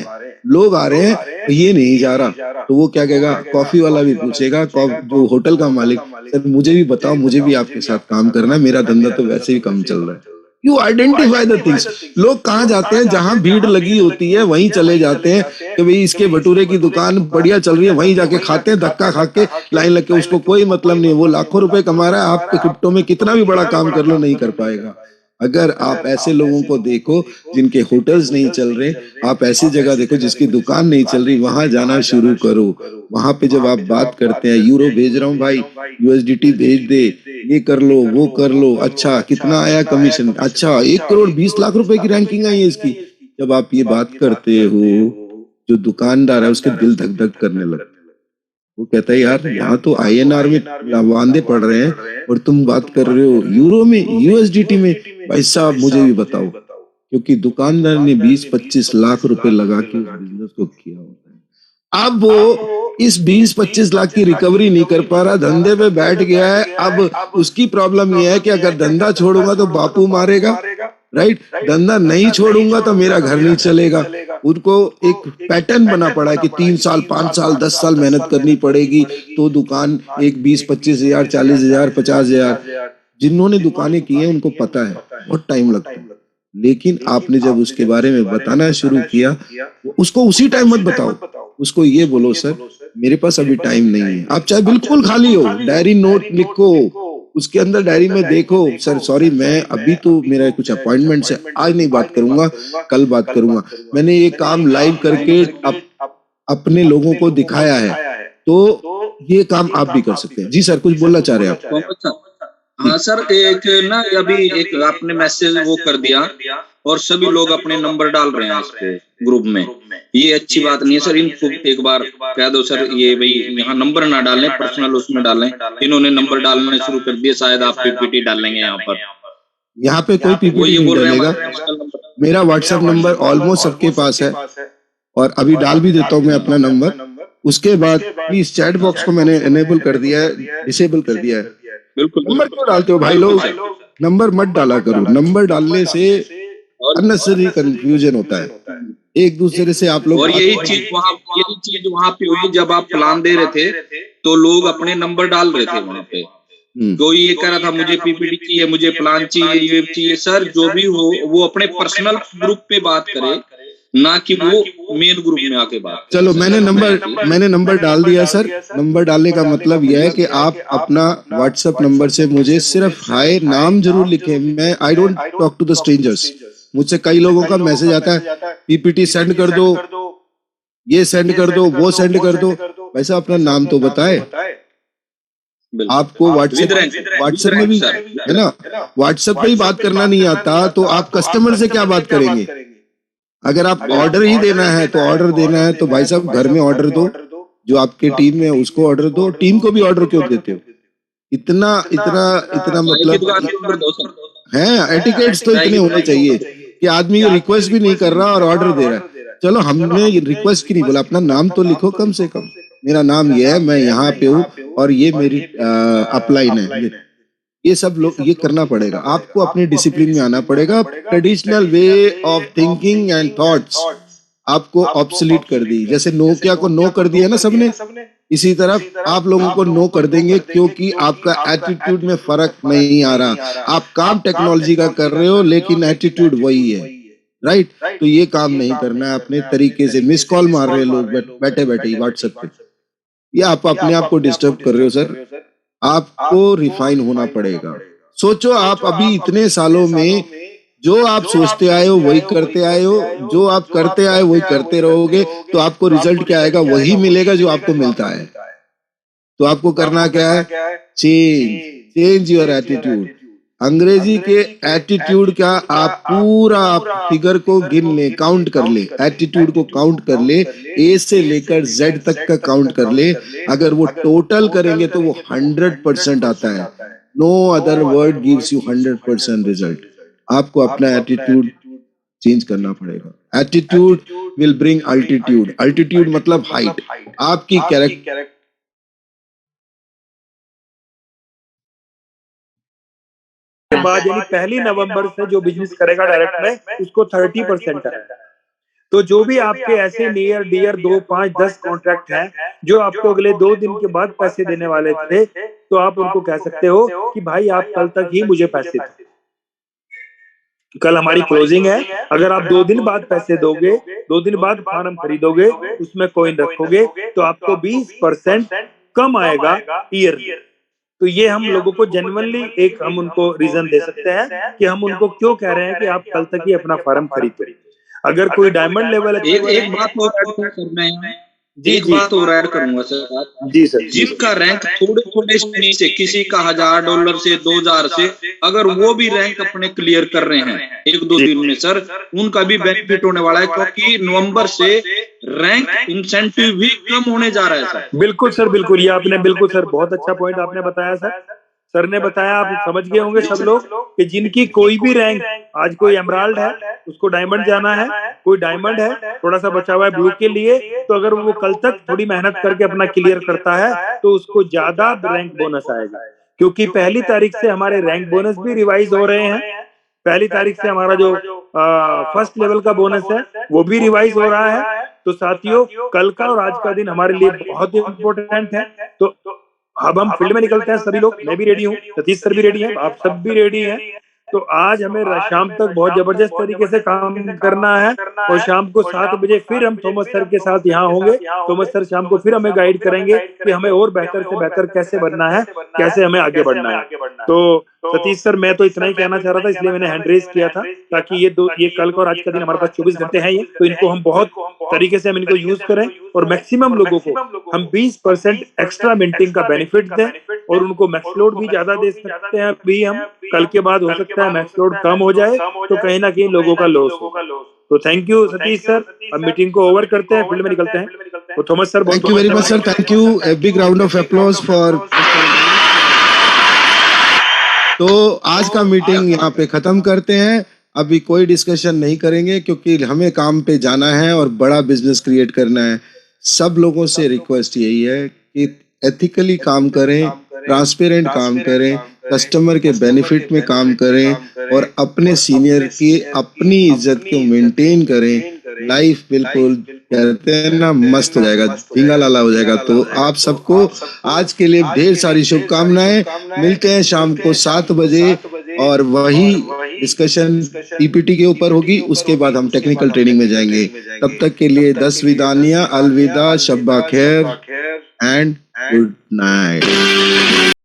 हैं, ये नहीं जा रहा। तो वो क्या कहेगा? कॉफी वाला भी पूछेगा, जो होटल का मालिक, सर मुझे भी बताओ, मुझे भी आपके साथ काम करना है, मेरा धंधा तो वैसे ही कम चल रहा है। You identify the things. लोग कहाँ जाते हैं, जहां भीड़ लगी होती है वहीं चले जाते हैं कि भाई इसके भटूरे की दुकान बढ़िया चल रही है, वहीं जाके खाते हैं, धक्का खा के लाइन लग के। उसको कोई मतलब नहीं, वो लाखों रुपए कमा रहा है, आप क्रिप्टो में कितना भी बड़ा काम कर लो नहीं कर पाएगा। अगर आप ऐसे लोगों को देखो जिनके होटल्स नहीं चल रहे, आप ऐसी जगह देखो जिसकी दुकान नहीं चल रही, वहां जाना शुरू करो। वहां पे जब आप बात करते हैं, यूरो भेज रहा हूँ भाई, यूएसडीटी भेज दे, ये कर लो वो कर लो, अच्छा कितना आया कमीशन, अच्छा 1 करोड़ 20 लाख रुपए की रैंकिंग आई है इसकी। जब आप ये बात करते हो, जो दुकानदार है उसके दिल धक धक करने लगता है। वो कहता है यार यहाँ तो आईएनआर में वांदे पड़ रहे हैं और तुम बात कर रहे हो यूरो में, यूएसडीटी में। भाई साहब मुझे भी बताओ, क्योंकि दुकानदार ने 20-25 लाख रुपए लगा के उस बिजनेस को किया होता है। अब वो इस 20-25 लाख की रिकवरी नहीं कर पा रहा, धंधे पे बैठ गया है। अब उसकी प्रॉब्लम यह है कि अगर धंधा छोड़ूंगा तो बापू मारेगा, राइट, धंधा नहीं छोड़ूंगा तो मेरा घर नहीं चलेगा। उनको एक पैटर्न बना पड़ा है कि 3 साल 5 साल 10 साल मेहनत करनी पड़ेगी तो दुकान एक 20-25 हजार 40 हजार 50 हजार। जिन्होंने दुकानें की हैं उनको पता है बहुत टाइम लगता है, लेकिन आपने जब उसके बारे में बताना शुरू किया, उसको उसी टाइम मत बताओ, उसको ये बोलो सर मेरे पास अभी टाइम नहीं है। आप चाहे बिल्कुल खाली हो, डायरी नोट लिखो, उसके अंदर डायरी में देखो सर सॉरी मैं अभी तो मेरा कुछ अपॉइंटमेंट्स है, आज नहीं बात करूंगा, कल बात करूंगा। मैंने ये काम लाइव करके अपने लोगों को दिखाया है, तो ये काम आप भी कर सकते हैं। जी सर कुछ बोलना चाह रहे हैं आप? मोहम्मद साहब, जी हाँ सर, एक ना अभी एक आपने मैसेज वो कर दिया और सभी लोग अपने नंबर डाल रहे हैं इस पे ग्रुप में। ये अच्छी बात नहीं है सर, इनको एक बार कह दो सर, ये भाई यहाँ नंबर ना डालें, पर्सनल उसमें डालें। इन्होंने नंबर डालने शुरू कर दिए, शायद आप पीपीटी डालेंगे यहाँ पर। यहाँ पे कोई वो पीपीटी ये नहीं बोल रहे हैं डलेगा। हमारा पर्सनल नंबर। मेरा व्हाट्सएप नंबर ऑलमोस्ट सबके पास है और अभी डाल भी देता हूँ मैं अपना नंबर। उसके बाद प्लीज चैट बॉक्स को मैंने एनेबल कर दिया है, डिसेबल कर दिया है। बिल्कुल नंबर क्यों डालते हो भाई बिल्कुल लोग? सर। नंबर मत डाला करो, नंबर डालने से अननेसेसरी कंफ्यूजन होता है, एक दूसरे से आप लोग और बात यही चीज वहां पे हुई जब आप प्लान दे रहे थे तो लोग अपने नंबर डाल रहे थे वहां पे। कोई ये कह रहा था मुझे पीपीटी चाहिए, मुझे प्लान चाहिए, ये चाहिए। सर जो भी हो वो अपने पर्सनल ग्रुप पे बात करे, ना कि वो मेन ग्रुप में आके बात करे। चलो मैंने नंबर डाल दिया सर। नंबर डालने का मतलब यह है कि आप अपना व्हाट्सएप नंबर से मुझे सिर्फ हाय नाम जरूर लिखें। मैं I don't talk to the strangers. मुझसे कई लोगों का मैसेज आता है पीपीटी सेंड कर दो, ये सेंड कर दो, वो सेंड कर दो। वैसा अपना नाम तो बताए। आपको व्हाट्सएप में भी है ना, व्हाट्सएप पे ही बात करना नहीं आता तो आप कस्टमर से क्या बात करेंगे? अगर आप ऑर्डर ही देना है तो ऑर्डर देना है तो भाई साहब घर में ऑर्डर दो, जो आपके टीम में उसको ऑर्डर दो। टीम को भी ऑर्डर क्यों देते हो? इतना इतना इतना चाय की मतलब दुकान पे नंबर दो सर। है, एटिकेट्स तो चाय इतने की होने चाहिए कि आदमी रिक्वेस्ट भी नहीं कर रहा और ऑर्डर दे रहा है। चलो हमने रिक्वेस्ट की नहीं बोला, अपना नाम तो लिखो कम से कम। मेरा नाम ये है, मैं यहाँ पे हूँ और ये मेरी अपलाइन है। ये सब लोग ये करना पड़ेगा, आपको अपने डिसिप्लिन में आना पड़ेगा। Traditional way of thinking and thoughts आपको ऑब्सोलीट कर दी। जैसे नोकिया को नो कर दिया ना सबने, इसी तरह आप लोगों को नो कर देंगे, क्योंकि आपका एटीट्यूड में फर्क नहीं आ रहा। आप काम टेक्नोलॉजी का कर रहे हो लेकिन एटीट्यूड वही है, राइट? तो ये काम नहीं करना है अपने तरीके से। मिस कॉल मार रहे हैं लोग बैठे बैठे ही व्हाट्सएप पे, ये आप अपने आप को डिस्टर्ब कर रहे हो सर। आपको रिफाइन होना पड़ेगा। सोचो आप अभी इतने सालों में जो आप सोचते आए हो वही करते आए हो, जो आप करते आए वही करते रहोगे, तो आपको रिजल्ट क्या आएगा? वही मिलेगा जो आपको मिलता है। तो आपको करना क्या है? Change your attitude. अंग्रेजी के एटीट्यूड का आप पूरा आप फिगर को गिन ले, काउंट कर ले, एटीट्यूड को काउंट कर ले, ए से लेकर जेड तक का काउंट कर ले। अगर वो टोटल करेंगे तो वो 100% आता है। No other word gives you 100% result. आपको अपना एटीट्यूड चेंज करना पड़ेगा। Attitude will bring altitude. Altitude मतलब हाइट। आपकी कैरेक्टर के बाद यानी 1 नवंबर से जो बिजनेस करेगा डायरेक्ट में उसको 30% है। तो जो भी आपके ऐसे नियर डियर 2, 5, 10 कॉन्ट्रैक्ट हैं जो आपको अगले 2 दिन के बाद पैसे देने वाले थे, तो आप उनको कह सकते हो कि भाई आप कल तक ही मुझे पैसे दो, कल हमारी क्लोजिंग है, अगर आप 2 दिन बाद पैसे दोगे, 2 दिन बाद फार्म खरीदोगे, उसमें कॉइन रखोगे, तो आपको 20% कम आएगा ईयर। तो ये हम लोगों को जेन्युइनली एक हम उनको रीजन दे सकते हैं कि हम उनको क्यों कह रहे हैं कि आप कल तक ही अपना फार्म खरीदो। अगर कोई डायमंड लेवल एक बात और ऐड करूं सर मैं, एक जी बात और ऐड करूंगा सर। जी सर, जिनका रैंक थोड़े थोड़े से, किसी का $1000 से 2000 से, अगर वो भी रैंक अपने क्लियर कर रहे हैं 1-2 दिन में सर, उनका भी बेनिफिट होने वाला है, क्योंकि नवंबर से रैंक इंसेंटिव भी कम होने जा रहा है सर। बिल्कुल सर, बिल्कुल, ये आपने बिल्कुल सर बहुत अच्छा पॉइंट आपने बताया सर ने बताया, आप समझ गए होंगे सब लोग कि जिनकी कोई भी रैंक, आज कोई एमराल्ड है उसको डायमंड जाना है, कोई डायमंड है थोड़ा सा बचा हुआ है ब्लू के लिए, तो अगर वो कल तक थोड़ी मेहनत करके अपना क्लियर करता है तो उसको ज्यादा रैंक बोनस आएगा, क्योंकि 1 तारीख से हमारे रैंक बोनस भी रिवाइज हो रहे हैं। 1 तारीख से हमारा जो फर्स्ट लेवल का बोनस है वो भी रिवाइज हो रहा है। तो साथियों, कल का और आज का दिन हमारे लिए बहुत ही इम्पोर्टेंट है। तो अब हम फील्ड में निकलते हैं सभी लोग, मैं भी रेडी हूँ, सतीश सर भी रेडी हैं, आप सब भी रेडी हैं। तो आज हमें शाम तक बहुत जबरदस्त तरीके से काम करना है और शाम को 7 बजे फिर हम थॉमस सर के साथ यहाँ होंगे। थॉमस सर शाम को फिर हमें गाइड करेंगे कि हमें और बेहतर से बेहतर कैसे बनना है, कैसे हमें आगे बढ़ना है। तो सतीश सर, मैं तो इतना ही कहना चाह रहा था, इसलिए मैंने हैंड रेज किया था, ताकि ये कल का और आज का दिन हमारे पास 24 घंटे हैं, ये तो इनको हम बहुत तरीके से हम इनको यूज करें और मैक्सिमम लोगों को हम 20% एक्स्ट्रा मिंटिंग का बेनिफिट दें और उनको मैक्स लोड भी ज्यादा दे सकते हैं। अभी हम कल के बाद हो सकता है मैक्स लोड कम हो जाए, तो कहीं ना कहीं लोगों का लॉस हो। तो थैंक यू सतीश सर, अब मीटिंग को ओवर करते हैं, फील्ड में निकलते हैं। तो Thomas sir, thank you very much sir, thank you, a big round of applause for. तो आज का मीटिंग यहाँ पे खत्म करते हैं, अभी कोई डिस्कशन नहीं करेंगे क्योंकि हमें काम पे जाना है और बड़ा बिजनेस क्रिएट करना है। सब लोगों से रिक्वेस्ट यही है कि एथिकली काम करें, ट्रांसपेरेंट काम करें, कस्टमर के बेनिफिट में काम करें और अपने सीनियर की अपनी इज्जत को मेंटेन करें। लाइफ बिल्कुल कहते हैं ना, मस्त हो जाएगा, झींगा लाला हो जाएगा। तो आप सबको आज के लिए ढेर सारी शुभकामनाएं। मिलते हैं शाम को 7 बजे और वही डिस्कशन पीपीटी के ऊपर होगी, उसके बाद हम टेक्निकल ट्रेनिंग में जाएंगे। तब तक के लिए 10 विदानियां, अलविदा, शब्बा खैर एंड गुड नाइट।